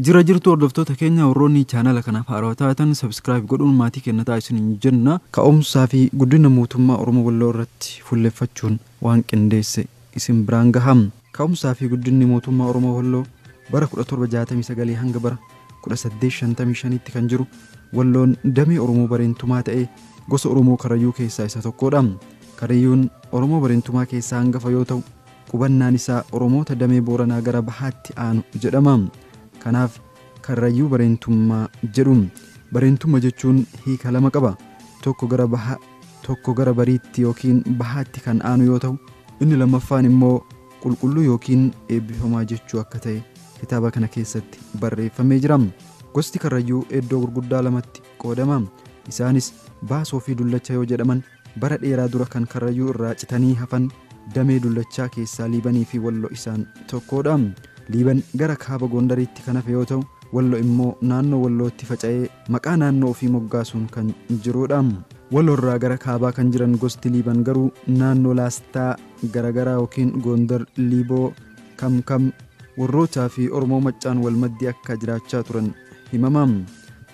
Jira jirtu hordoftoota keenya warroonni chaanala kanaaf haarawaa taatan subscribe godhuun maatii kennataa isiniin jenna. Ka'umsaa fi guddina mootummaa Oromoo Walloo irratti fuulleffachuun waan qindeesse isin biraan gaham. Ka'umsaa fi guddinni mootummaa Oromoo Walloo bara 1769 hanga bara 1855tti kan jiru Walloon damee Oromoo bareentumaa ta'ee gosa Oromoo Karrayyuu keessaa isa tokkodha. Karrayyuun Oromoo bareentumaa keessaa hangafa yoo ta'u qubannaan isaa Oromoota damee Booranaa gara bahaatti aanu jedhama. Kanaaf Karrayyuu bareentummaa jedhum. Bareentummaa jechuun hiika lama qaba. Tokko gara bahaa, tokko gara bariitti yookiin bahaatti kan aanu yoo ta'u, inni lammaffaan immoo qulqulluu yookiin eebbifamaa jechuu akka ta'e kitaaba kana keessatti barreeffamee jira. Gosti Karrayyuu iddoo gurguddaa lamatti qoodama. Isaanis Baasoo fi Dullacha yoo jedhaman bara dheeraa dura kan Karrayyuu irraa citanii hafan damee Dullachaa keessaa Liibanii fi Walloo isaan tokkodha. Liiban gara kaaba Gondariitti kan hafe yoo ta'u, Walloo immoo naannoo Wallootti faca'ee maqaa naannoo ofii moggaasuun kan jirudha. Walloo irraa gara kaabaa kan jiran gosti Liiban garuu naannoo Laastaa garagaraa yookiin Gondar, Liiboo, Kamkam, warrootaa fi Oromoo Maccaan wal maddii akka jiraachaa turan himama.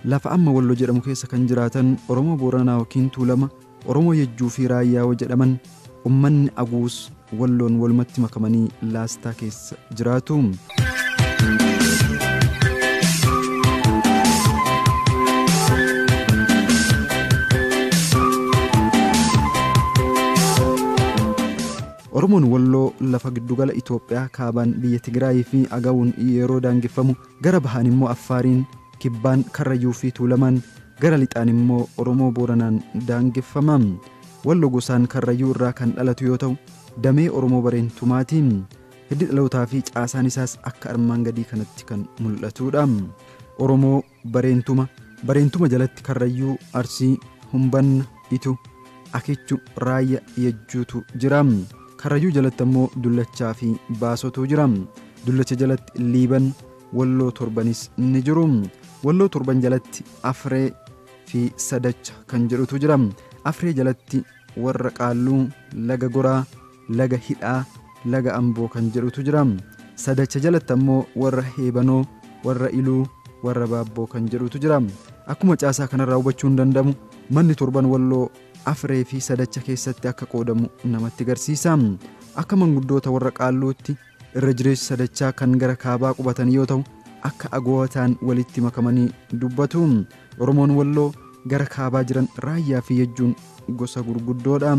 Lafa amma Walloo jedhamu keessa kan jiraatan Oromoo Booranaa yookiin Tuulama, Oromoo Yejjuu fi Raayyaa yoo jedhaman, ummanni Aguus Walloon walumatti makamanii Laastaa keessa jiraatu. Oromoon Walloo lafa giddugala Itoophiyaa kaabaan biyya Tigraayii fi Agawuun yeroo daangeffamu gara bahaan immoo Affaariin, kibbaan Karrayyuu fi Tuulamaan, gara lixaan immoo Oromoo Booranaan daangeffama. Walloo gosaan Karrayyuu irraa kan dhalatu yoo ta'u, damee Oromoo bareentumaatiin hiddi dhalootaa fi caasaan isaas akka armaan gadii kanatti kan mul'atudha. Oromoo bareentuma jalatti Karrayyuu, Arsii, Humbanna, Itu, Akichu, Raayya, Yejjuutu jira. Karrayyuu jalatti ammoo Dullachaa fi Baasotu jira. Dullacha jalatti Liiban, Walloo torbanis ni jiru. Walloo torban jalatti Afree fi Sadacha kan jedhutu jira. Afree jalatti warra Qaalluu, Laga Goraa, Laga Hidhaa, Laga Amboo kan jedhutu jira. Sadacha jalatti ammoo warra Heebanoo, warra Iluu, warra Baabboo kan jedhutu jira. Akkuma caasaa kanarraa hubachuun danda'amu manni torban Walloo Afree fi Sadacha keessatti akka qoodamu namatti agarsiisa. Akka manguddoota warra Qaalluutti irra jireessi Sadachaa kan gara kaabaa qubatan yoo ta'u, akka agootaan walitti makamanii dubbatu. Oromoon Walloo gara kaabaa jiran Raayyaa fi Yejjuun gosa gurguddoodha.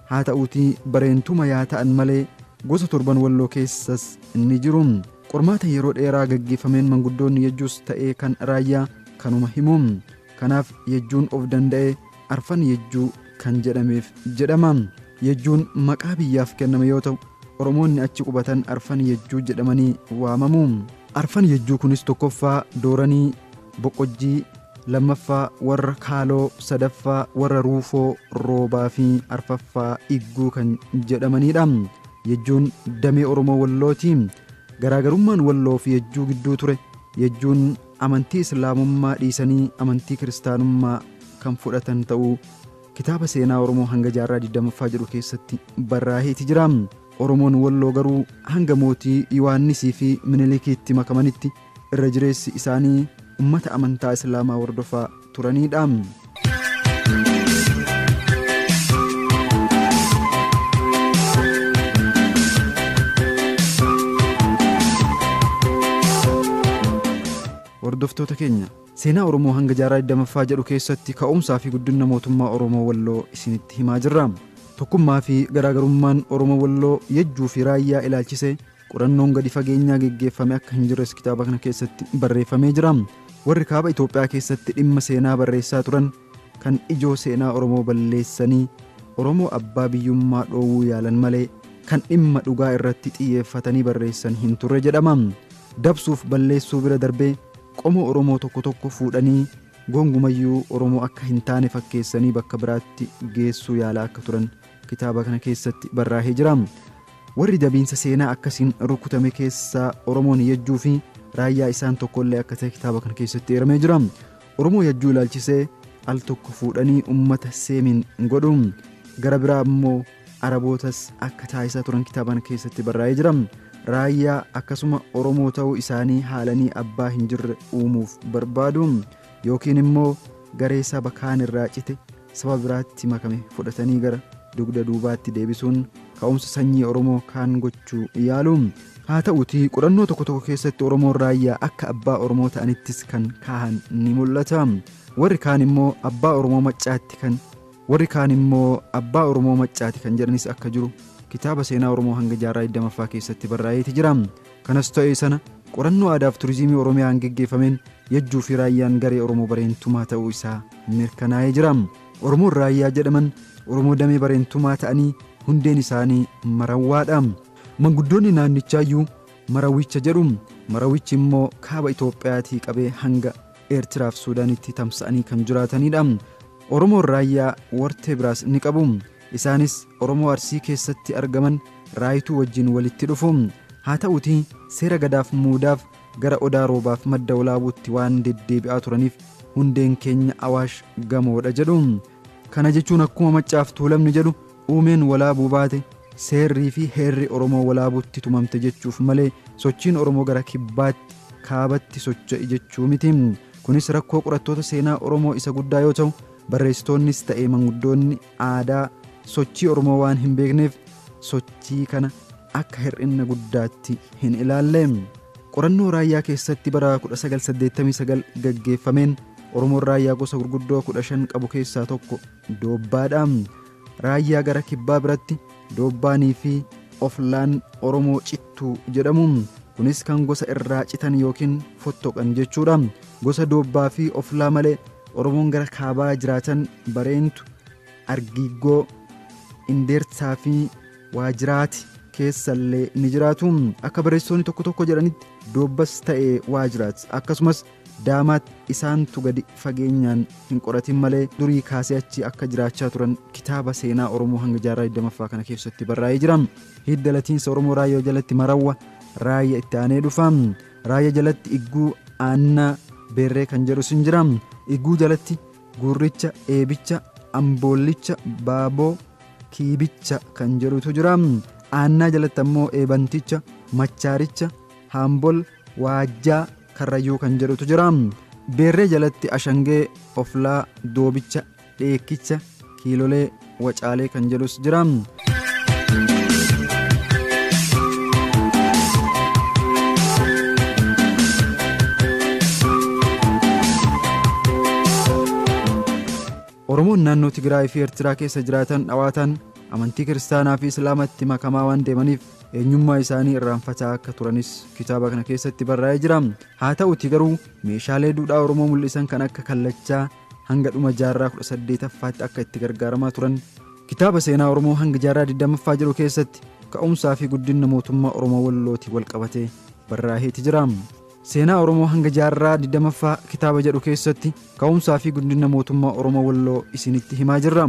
Haa ta'uutii bareentuma yaa ta'an malee gosa torban Walloo keessas ni jiru. Qormaata yeroo dheeraa gaggeeffameen manguddoonni Yejjuus ta'ee kan Raayyaa kanuma himu. Kanaaf Yejjuun of danda'ee Arfan Yejjuu kan jedhameef jedhama. Yejjuun maqaa biyyaaf kenname yoo ta'u, Oromoonni achi qubatan Arfan Yejjuu jedhamanii waamamu. Arfan Yejjuu kunis tokkoffaa Dooranii, Boqojjii, lammaffaa warra Kaaloo, sadaffaa warra Ruufoo, Roobaa fi arfaffaa Igguu kan jedhamanidha. Yejjuun damee Oromoo Wallooti. Garaagarummaan Walloo fi Yejjuu gidduu ture, Yejjuun amantii Islaamummaa dhiisanii amantii Kiristaanummaa kan fudhatan ta'uu kitaaba seenaa Oromoo hanga jaarraa 20ffaa jedhu keessatti barraa'eeti jira. Oromoon Walloo garuu hanga mootii Yohaannisii fi Minilikiitti makamanitti irra jireessi isaanii ummata amantaa Islaamaa hordofaa turanidha. Hordoftoota keenya, seenaa Oromoo hanga jaarraa 20ffaa jedhu keessatti ka'umsaa fi guddina mootummaa Oromoo Walloo isinitti himaa jirra. Tokkummaa fi garaagarummaan Oromoo Walloo, Yejjuu fi Raayyaa ilaalchisee qorannoon gadi fageenyaa geggeeffame akka hin jirres kitaaba kana keessatti barreeffamee jira. Warri kaaba Itoophiyaa keessatti dhimma seenaa barreessaa turan kan ijoo seenaa Oromoo balleessanii Oromoo abbaa biyyummaa dhoowwuu yaalan malee kan dhimma dhugaa irratti xiyyeeffatanii barreessan hin turre jedhama. Dabsuuf balleessuu bira darbee qomoo Oromoo tokko tokko fuudhanii gongumayyuu Oromoo akka hin taane fakkeessanii bakka biraatti geessuu yaalaa akka turan kitaaba kana keessatti barraa'ee jira. Warri dabiinsa seenaa akkasiin rukutame keessaa Oromoon Yejjuu fi Raayyaa isaan tokkollee akka ta'e kitaaba kana keessatti eeramee jira. Oromoo Yejjuu ilaalchisee al tokko fuudhanii ummata seemiin godhu, gara biraa immoo Arabootas akka taasisaa turan kitaaba kana keessatti barraa'ee jira. raayyaa akkasuma Oromoo ta'uu isaanii haalanii abbaa hin jirre uumuuf barbaadu yookiin immoo garee saba kaan irraa cite saba biraatti makame fudhatanii gara dugda duubaatti deebisuun ka'umsa sanyii Oromoo kaan gochuu yaalu. Haa ta'uutii qorannoo tokko tokko keessatti Oromoon raayyaa akka abbaa Oromoo ta'anittis kan kaahan ni mul'ata. Warri kaan immoo abbaa Oromoo maccaati kan jedhanis akka jiru kitaaba seenaa Oromoo hanga jaarraa 20ffaa keessatti barraa'eeti jira. Kanas ta'ee sana qorannoo aadaaf turizimii Oromiyaan geggeeffameen yejjuu fi raayyaan garee Oromoo bareentumaa ta'uu isaa mirkanaa'ee jira. Oromoon raayyaa jedhaman Oromoo damee bareentumaa ta'anii hundeen isaanii marawwaadha. Manguddoonni naannichaayyuu marawicha jedhu. Marawichi immoo kaaba Itoophiyaatii qabee hanga Eertiraaf Suudaanitti tamsa'anii kan jiraatanidha. Oromoon raayyaa wartee biraas ni qabu. Isaanis Oromoo Arsii keessatti argaman raayituu wajjin walitti dhufu. Haa ta'uutii seera gadaaf muudaaf gara odaa roobaaf madda walaabuutti waan deddeebi'aa turaniif hundeen keenya Awaash gamoodha jedhu. Kana jechuun akkuma Maccaaf Tuulamni jedhu uumeen walaabuu baate seerrii fi heerri Oromoo walaabuutti tumamte jechuuf malee sochiin Oromoo gara kibbaatti kaabatti socho'e jechuu miti. Kunis rakkoo qorattoota seenaa Oromoo isa guddaa yoo ta'u barreessitoonnis ta'ee manguddoonni aadaa sochii Oromoo waan hin beekneef sochii kana akka hir'ina guddaatti hin ilaalle. Qorannoo raayyaa keessatti bara 1989 gaggeeffameen Oromoon raayyaa gosa gurguddoo 15 qabu keessaa tokko Doobbaadha. Raayyaa gara kibbaa biratti Doobbaanii fi Oflaan Oromoo Cittuu jedhamu. Kunis kan gosa irraa citan yookiin fottoqan jechuudha. Gosa Doobbaa fi Oflaa malee Oromoon gara kaabaa jiraatan Bareentu, Argiggoo, Indeersaa fi Waajiraati keessallee ni jiraatu. Akka barreessitoonni tokko tokko jedhanitti Doobbas ta'ee Waajiraat akkasumas Daamaat isaantu gadi fageenyaan hin qoratin malee durii kaasee achi akka jiraachaa turan kitaaba seenaa Oromoo hanga jaarraa 20ffaa kana keessatti barraa'ee jira. Hidda latiinsa Oromoo raayyaa jalatti marawwa raayyaa itti aanee dhufa. Raayyaa jalatti Igguu, Aannaa, Beerree kan jedhus hin jira. Igguu jalatti Gurricha, Eebicha, Amboollicha, Baaboo, Kiibicha kan jedhutu jira. Aannaa jalatti ammoo Eebanticha, Machaaricha, Haambol, Waajjaa, Karrayyuu kan jedhutu jira. Beerree jalatti Ashangee, Oflaa, Doobicha, Dheekkicha, Kiilolee, Wacaalee kan jedhus jira. Oromoon naannoo Tigraay fi Eertiraa keessa jiraatan dhawaataan amantii kiristaanaa fi islaamatti makamaa waan deemaniif eenyummaa isaanii irraanfataa akka turanis kitaaba kana keessatti barraa'ee jira. Haa ta'uutii garuu meeshaalee duudhaa Oromoo mul'isan kan akka kallachaa hanga dhuma jaarraa 18ffaatti akka itti gargaaramaa turan kitaaba seenaa Oromoo hanga jaarraa 20ffaa jedhu keessatti ka'umsaa fi guddina mootummaa Oromoo Wallootii wal qabatee barraa'eeti jira. Seenaa Oromoo hanga jaarraa 20ffaa kitaaba jedhu keessatti ka'umsaa fi guddina mootummaa Oromoo Walloo isinitti himaa jirra.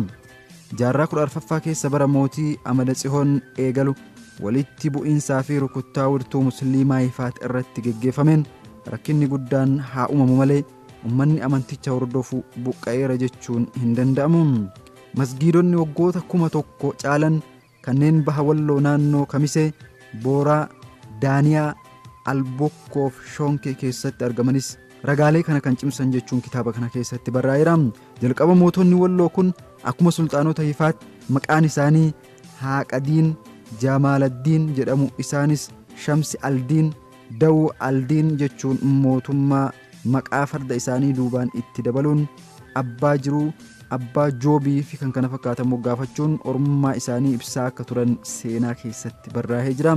Jaarraa 14ffaa keessa bara mootii Amada Tsihoon eegalu walitti bu'iinsaa fi rukuttaa wirtuu musliimaa ifaat irratti geggeeffameen rakkinni guddaan haa uumamu malee ummanni amanticha hordofu buqqa'eera jechuun hin danda'amu. Masgiidonni waggoota 1000 caalan kanneen baha Walloo naannoo Kamisee, Booraa, Daaniyaa, Albokkoo fi Shoonkee keessatti argamanis ragaalee kana kan cimsan jechuun kitaaba kana keessatti barraa'eera. Jalqaba mootonni Walloo kun akkuma sulxaanota ifaat maqaan isaanii Haaqadiin, Jamaaladdiin jedhamu. Isaanis Shamsi Aldiin, Dawuu Aldiin jechuun mootummaa maqaa farda isaanii duubaan itti dabaluun abbaa jiruu, abbaa joobii fi kan kana fakkaatan moggaafachuun ormummaa isaanii ibsaa akka turan seenaa keessatti barraa'ee jira.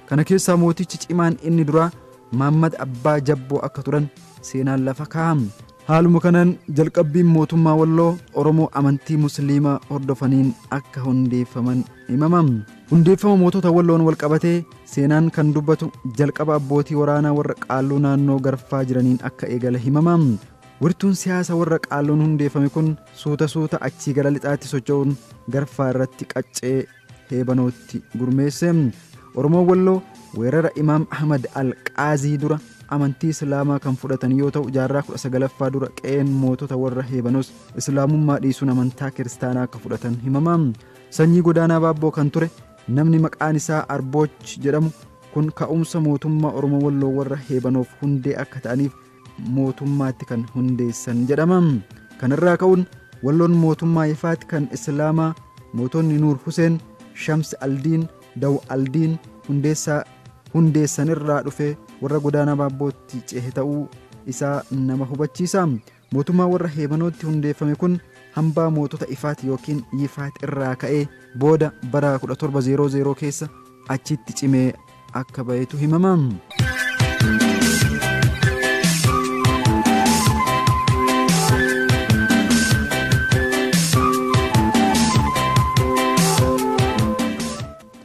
Kana keessaa mootichi cimaan inni duraa Maammad Abbaa Jabboo akka turan seenaan lafa kaa'ama. Haaluma kanaan jalqabbiin mootummaa Walloo Oromoo amantii musliimaa hordofaniin akka hundeeffaman himama. Hundeeffama mootota Walloon wal qabatee seenaan kan dubbatu jalqaba abbootii waraanaa warra Qaalluu naannoo Garfaa jiraniin akka eegale himama. Wirtuun siyaasa warra Qaalluun hundeeffame kun suuta suuta achii gara lixaatti socho'uun Garfaa irratti qaccee Heebanootti gurmeesse. Oromoo Walloo weerara Imaam Ahmad Al-Qaazii dura amantii islaamaa kan fudhatan yoo ta'u jaarraa 19ffaa dura qe'een mootota warra Heebanos islaamummaa dhiisuun amantaa kiristaanaa akka fudhatan himama. Sanyii godaanaa Baabboo kan ture namni maqaan isaa Arbooch jedhamu kun ka'umsa mootummaa Oromoo Walloo warra Heebanoof hundee akka ta'aniif mootummaatti kan hundeessan jedhama. Kanarraa ka'uun Walloon mootummaa ifaatti kan Islaamaa mootonni Nuur Huseen, Shams Aldiin, Daw Aldiin hundeessanirraa dhufe warra godaanaa baabbootti cehe ta'uu isaa nama hubachiisa. Mootummaa warra Heebanootti hundeeffame kun hambaa mootota ifaati yookiin yifaat irraa ka'ee booda bara 1700 keessa achitti cimee akka bahetu himama.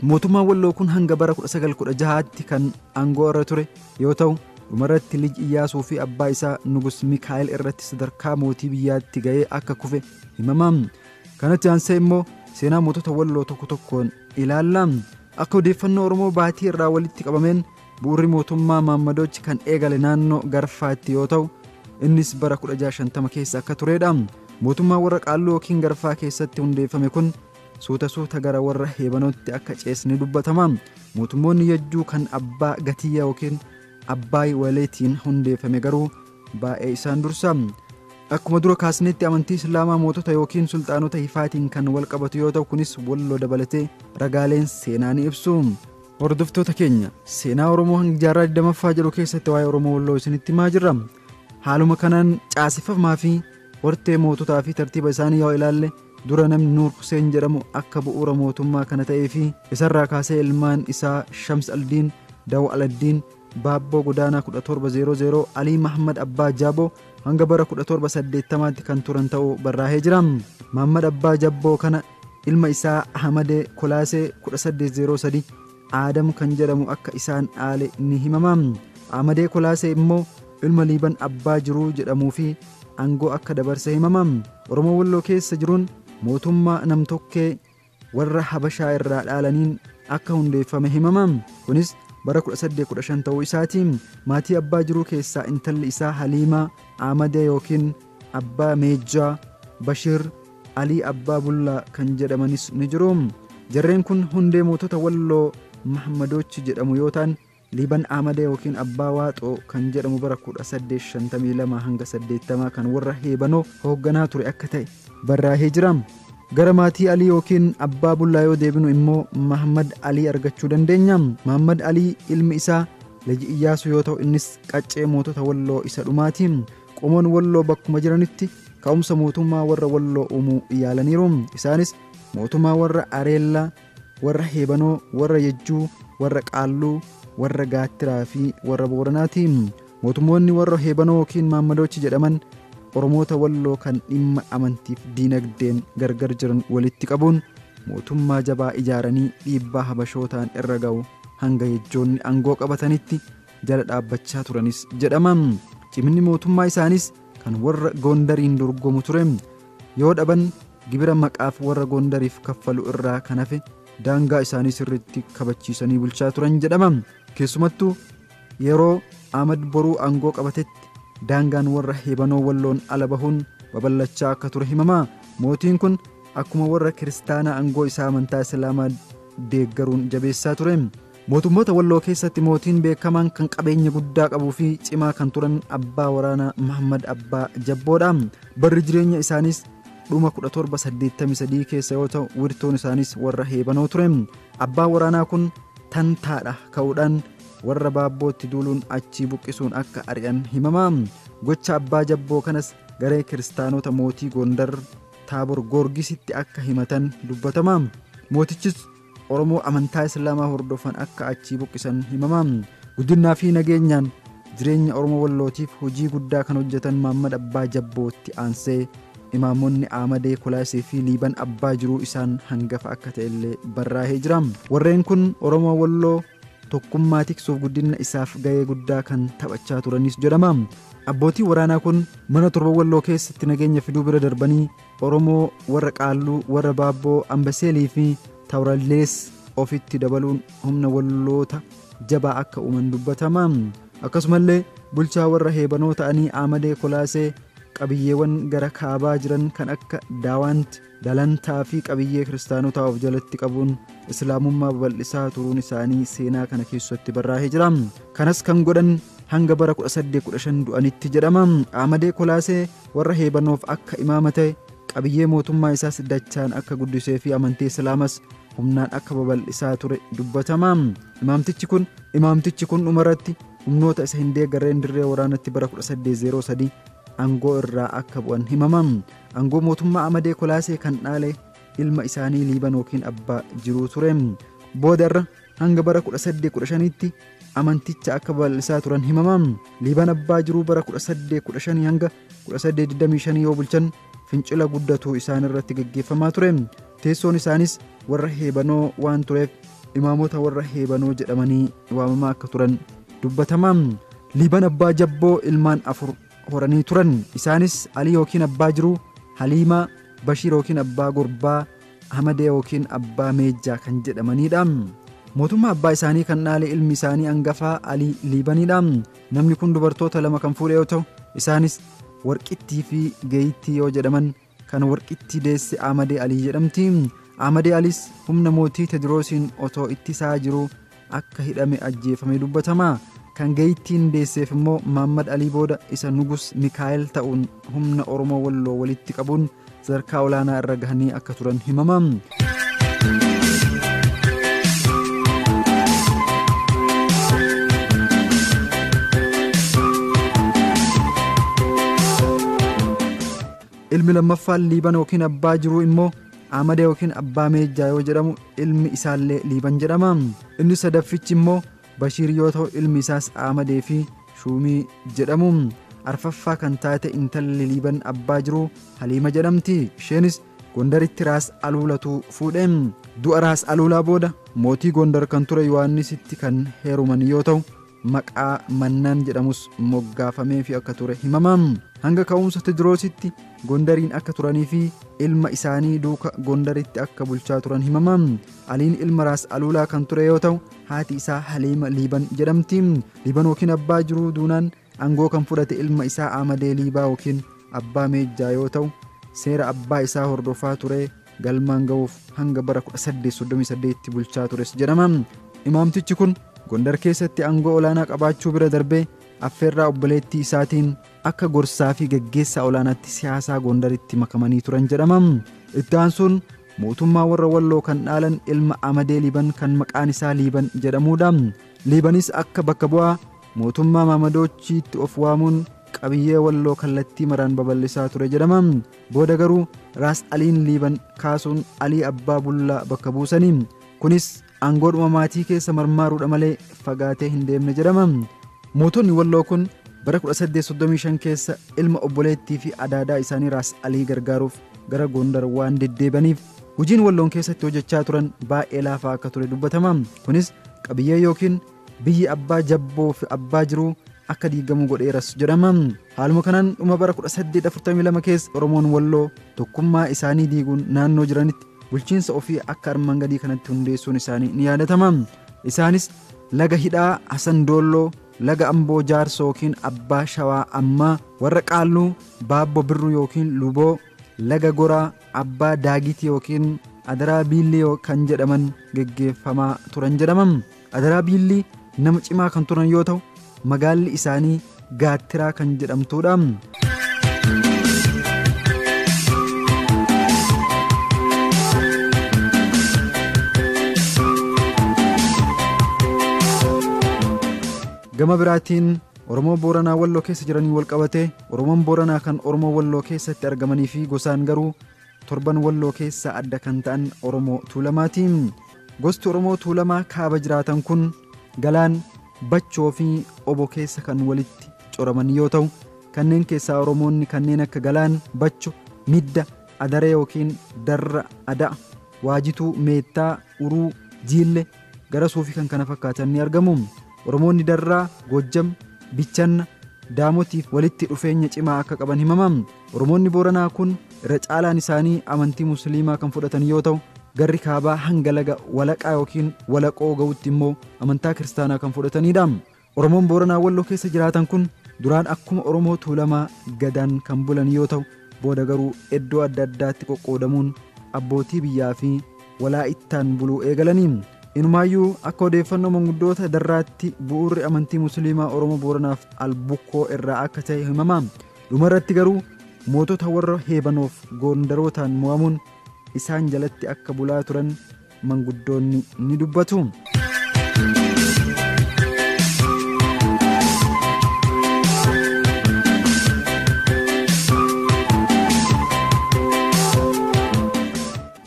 Mootummaa Walloo kun hanga bara 1916tti kan aangoo irra ture yoo ta'u dhumarratti Lij Iyyaasuu fi abbaa isaa Nugus Mikaa'el irratti sadarkaa mootii biyyaatti ga'ee akka kufe himama. Kanatti aansee immoo seenaa mootota Walloo tokko tokkoon ilaalla. Akka odeeffannoo Oromoo baatii irraa walitti qabameen bu'uurri mootummaa Maammadoochi kan eegale naannoo Garfaatti yoo ta'u innis bara 1650 keessa akka turedha. Mootummaa warra Qaalluu yookiin Garfaa keessatti hundeeffame kun suuta gara warra Heebanootti akka ceesne dubbatama. Mootummoonni Yajjuu kan abbaa Gatiyyaa yookiin Abbaay Waleetiin hundeeffame garuu baay'ee isaan dursa. Akkuma dura kaasnetti amantii Islaamaa mootota yookiin sulxaanota ifaatiin kan wal qabatu yoo ta'u kunis Walloo dabalatee ragaaleen seenaa ni ibsu. Hordoftoota keenya seenaa Oromoo hanga jaarraa 20ffaa jedhu keessatti waa'ee Oromoo Walloo isinitti himaa jirra. Haaluma kanaan caasifamaa fi hortee moototaa fi tartiiba isaanii yoo ilaalle dura namni Nuur Huseen jedhamu akka bu'uura mootummaa kana ta'ee fi isarraa kaasee ilmaan isaa Shams Aldiin, Daw Aldiin, Baabboo Godaanaa 1700, Alii Mahammad Abbaa Jaaboo hanga bara 1780tti kan turan ta'uu barraa'ee jira. Mahammad Abbaa Jabboo kana ilma isaa Ahmadee Kolaasee 1803 Aadam kan jedhamu akka isaan dhaale ni himama. Ahmadee Kolaasee immoo ilma Liiban Abbaa Jiruu jedhamuu fi aangoo akka dabarse himama. Oromoo Walloo keessa jiruun mootummaa namtokkee warra Habashaa irraa dhaalaniin akka hundeeffame himama. Kunis bara 1815 ta'uu isaati. Maatii Abbaa Jiruu keessaa intalli isaa Haliimaa Ahmadee yookiin Abbaa Meejjaa, Bashir, Alii Abbaa Bullaa kan jedhamanis ni jiru. Jarreen kun hundee mootota Walloo Mahammadoochi jedhamu yoo ta'an Liiban Ahmadee yookiin Abbaa Waaxoo kan jedhamu bara 1852 hanga 80 kan warra Heebanoo hoogganaa ture akka ta'e barraa'ee jira. Gara maatii Alii yookiin Abbaa Bullaa yoo deebinu immoo Mahammad Alii argachuu dandeenya. Mahammad Alii ilmi isaa Lij Iyyaasuu yoo ta'u innis qaccee mootota Walloo isa dhumaati. Qomoon Walloo bakkuma jiranitti ka'umsa mootummaa warra Walloo uumuu yaalaniiru. Isaanis mootummaa warra Areellaa, warra Heebanoo, warra Yajjuu, warra Qaalluu, warra Gaattiraa fi warra Booranaati. Mootummoonni warra Heebanoo yookiin Maammadoochi jedhaman Oromoota Walloo kan dhimma amantiif diinagdeen gargar jiran walitti qabuun mootummaa jabaa ijaaranii dhiibbaa Habashootaan irra ga'u hanga Yajjoonni aangoo qabatanitti jala dhaabbachaa turanis jedhama. Ciminni mootummaa isaanis kan warra Gondariin dorgomu ture. Yoo dhaban gibira maqaaf warra Gondariif kaffalu irraa kan hafe daangaa isaanii sirriitti kabachiisanii bulchaa turan jedhama. Keessumattuu yeroo Ahmad Boruu aangoo qabatetti daangaan warra Heebanoo Walloon ala bahuun babal'achaa akka ture himama. Mootiin kun akkuma warra kiristaanaa aangoo isaa amantaa Islaamaa deeggaruun jabeessaa ture. Mootummoota Walloo keessatti mootiin beekamaan kan qabeenya guddaa qabuu fi cimaa kan turan Abbaa Waraanaa Mahammad Abbaa Jabboodha. Barri jireenya isaanis dhuma 1783 keessa yoo ta'u wirtoon isaanis warra Heebanoo ture. Abbaa Waraanaa kun tantaadha ka'uudhaan warra Baabbootti duuluun achii buqqisuun akka ari'an himama. Gocha Abbaa Jabboo kanas garee kiristaanota mootii Gondar Taabor Goorgisitti akka himatan dubbatama. Mootichis Oromoo amantaa Islaamaa hordofan akka achii buqqisan himama. Guddinaa fi nageenyaan jireenya Oromoo Wallootiif hojii guddaa kan hojjetan Mahammad Abbaa Jabbootti aansee imaamonni Ahmadee Kolaasee fi Liiban Abbaa Jiruu isaan hangafa akka ta'ellee barraa'ee jira. Warreen kun Oromoo Walloo tokkummaa tiksuuf guddina isaaf ga'ee guddaa kan taphachaa turanis jedhama. Abbootii waraanaa kun mana torba Walloo keessatti nageenya fiduu bira darbanii Oromoo warra Qaalluu, warra Baabboo, Ambaseelii fi Tawrallees ofitti dabaluun humna Walloota jabaa akka uuman dubbatama. Akkasumallee bulchaa warra Heebanoo ta'anii Ahmadee Kolaasee qabiyyeewwan gara kaabaa jiran kan akka daawaant dalantaa fi qabiyyee kiristaanotaa of jalatti qabuun islaamummaa babal'isaa turuun isaanii seenaa kana keessatti barraa'ee jira. Kanas kan godhan hanga bara 1815 du'anitti jedhama. Amadee Kolaasee warra Heebanoof akka imaama ta'e qabiyyee mootummaa isaas dachaan akka guddisee fi amantii islaamas humnaan akka babal'isaa ture dubbatama. Imaamtichi kun dhumarratti humnoota isa hin deeggarreen dirree waraanatti bara 1803 aangoo irraa akka bu'an himama. Aangoo mootummaa Amadee Kolaasee kan dhaale ilma isaanii Liiban yookiin abbaa jiruu ture. Boodarra hanga bara 1815tti amanticha akka babal'isaa turan himama. Liiban abbaa jiruu bara 1815 hanga 1825 yoo bulchan fincila guddatu isaan irratti gaggeeffamaa ture. Teessoon isaanis warra Heebanoo waan tureef imaamota warra Heebanoo jedhamanii waamamaa akka turan dubbatama. Liiban abbaa jabboo ilmaan 4 horanii turan. Isaanis Alii yookiin abbaa jiruu, Haliimaa, Bashiir yookiin abbaa gorbaa, Amadee yookiin abbaa meejjaa kan jedhamanidha. Mootummaa abbaa isaanii kan dhaale ilmi isaanii hangafaa Alii Liibanidha. Namni kun dubartoota 2 kan fuudhe yoo ta'u isaanis Warqittii fi Geeyittii yoo jedhaman, kan Warqittii deesse Amadee Alii jedhamti. Amadee Aliis humna mootii Tediroosiin otoo ittisaa jiruu akka hidhame ajjeefame dubbatama. Kan Geeyittiin deesseef immoo Maammad Alii booda isa Nugus Mikaa'el ta'uun humna Oromoo Walloo walitti qabuun sadarkaa olaanaa irra gahanii akka turan himama. Ilmi lammaffaan Liiban yookiin abbaa jiruu immoo Amadee yookiin abbaa meejjaa yoo jedhamu, ilmi isaallee Liiban jedhama. Inni sadaffichi immoo Bashiir yoo ta'u ilmi isaas Amadee fi Shuumii jedhamu. Arfaffaa kan taate intalli Liiban abbaa jiruu Haliima jedhamti. Isheenis Gondaritti Raas Aluulatu fuudhe. Du'a Raas Aluulaa booda mootii Gondar kan ture Yohaannisitti kan heeruman yoo ta'u maqaa Mannaan jedhamus moggaafamee fi akka ture himama. Hanga ka'umsa Tediroositti Gondariin akka turanii fi ilma isaanii duuka Gondaritti akka bulchaa turan himama. Aliin ilma Raas Aluulaa kan ture yoo ta'u haati isaa Haliima Liiban jedhamti. Liiban yookiin abbaa jiruu duunaan aangoo kan fudhate ilma isaa Amadee Liibaa yookiin abbaa meejjaa yoo ta'u seera abbaa isaa hordofaa ture galmaan ga'uuf hanga bara 1838 bulchaa tures jedhama. Imaamtichi kun Gondar keessatti aangoo olaanaa qabaachuu bira darbee affeerraa obboleettii isaatiin akka gorsaa fi gaggeessaa olaanaatti siyaasaa Gondaritti makamanii turan jedhama. Itti aansuun mootummaa warra Walloo kan dhaalan ilma Amadee Liiban kan maqaan isaa Liiban jedhamudha. Liibanis akka bakka bu'aa mootummaa Mamadoochiitti of waamuun qabiyyee Walloo kallattii maraan babal'isaa ture jedhama. Booda garuu Raas Aliin Liiban kaasuun Alii abbaa bullaa bakka buusanii. Kunis aangoodhuma maatii keessa marmaaruudha malee fagaatee hin deemne jedhama. Mootonni Walloo kun bara 1835 keessa ilma obboleettii fi adaadaa isaanii Raas Alii gargaaruuf gara Gondar waan deddeebaniif hojiin Walloon keessatti hojjechaa turan baay'ee laafaa akka ture dubbatama. Kunis qabiyyee yookiin biyyi abbaa jabboo fi abbaa jiruu akka diigamu godheeras jedhama. Haaluma kanaan dhuma bara 1842 keessa Oromoon Walloo tokkummaa isaanii diiguun naannoo jiranitti bulchiinsa ofii akka armaan gadii kanatti hundeessuun isaanii ni yaadatama. Isaanis laga hidhaa Hasan Doolloo, laga Amboo Jaarsoo yookiin abbaa Shawaa Ammaa, warra Qaalluu Baabbo Birruu yookiin Luboo, laga Goraa abbaa Daagiti yookiin Adaraa Biillii kan jedhaman geggeeffamaa turan jedhama. Adaraa Biillii nama cimaa kan turan yoo ta'u magaalli isaanii Gaattiraa kan jedhamtudha. Gama biraatiin Oromoo Booranaa Walloo keessa jiranii wal qabatee Oromoon Booranaa kan Oromoo Walloo keessatti argamanii fi gosaan garuu 7 Walloo keessa adda kan ta'an Oromoo Tuulamaati. Gosti Oromoo Tuulamaa kaaba jiraatan kun Galaan, Bachoo fi Obbo keessa kan walitti coraman yoo ta'u kanneen keessaa Oromoonni kanneen akka Galaan, Bacho, Midda, Adaree yookiin Darra Ada, Waajituu, Meettaa, Uruu, Jiille, Garasuu fi kan kana fakkaatan ni argamu. Oromoonni Darraa, Gojjam, Bichanna, Daamotiif walitti dhufeenya cimaa akka qaban himama. Oromoonni Booranaa kun irra caalaan isaanii amantii Musliimaa kan fudhatan yoo ta'u garri kaabaa hanga laga Walaqaa yookiin Walaqoo ga'utti immoo amantaa Kiristaanaa kan fudhatanidha. Oromoon Booranaa Walloo keessa jiraatan kun duraan akkuma Oromoo Tuulamaa Gadaan kan bulan yoo ta'u booda garuu iddoo adda addaatti qoqqoodamuun abbootii biyyaa fi walaa'ittaan buluu eegalanii. Inumaayyuu akka odeeffannoo manguddoota darraatti bu'uurri amantii musliimaa Oromoo Booranaaf albukkoo irraa akka ta'e himama. Dhumarratti garuu mootota warra heebanoof goondarootaan mo'amuun isaan jalatti akka bulaa turan manguddoonni ni dubbatu.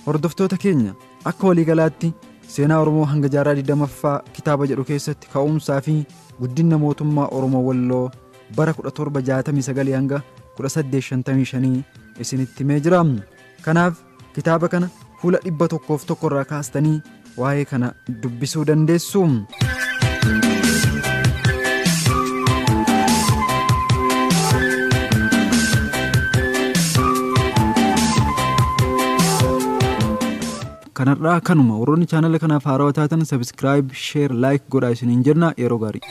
Hordoftoota keenya akka waliigalaatti seenaa Oromoo hanga jaarraa 20ffaa kitaaba jedhu keessatti ka'umsaa fi guddina mootummaa Oromoo Walloo bara 1769 hanga 1855 isinitti himee jira. Kanaaf kitaaba kana fuula 101 irraa kaastanii waa'ee kana dubbisuu dandeessu. Kanarraa kanuma warroonni chaanala kanaaf haarawaa taatan subscribe, share, like godhaa isiniin jenna. Yeroo gaarii.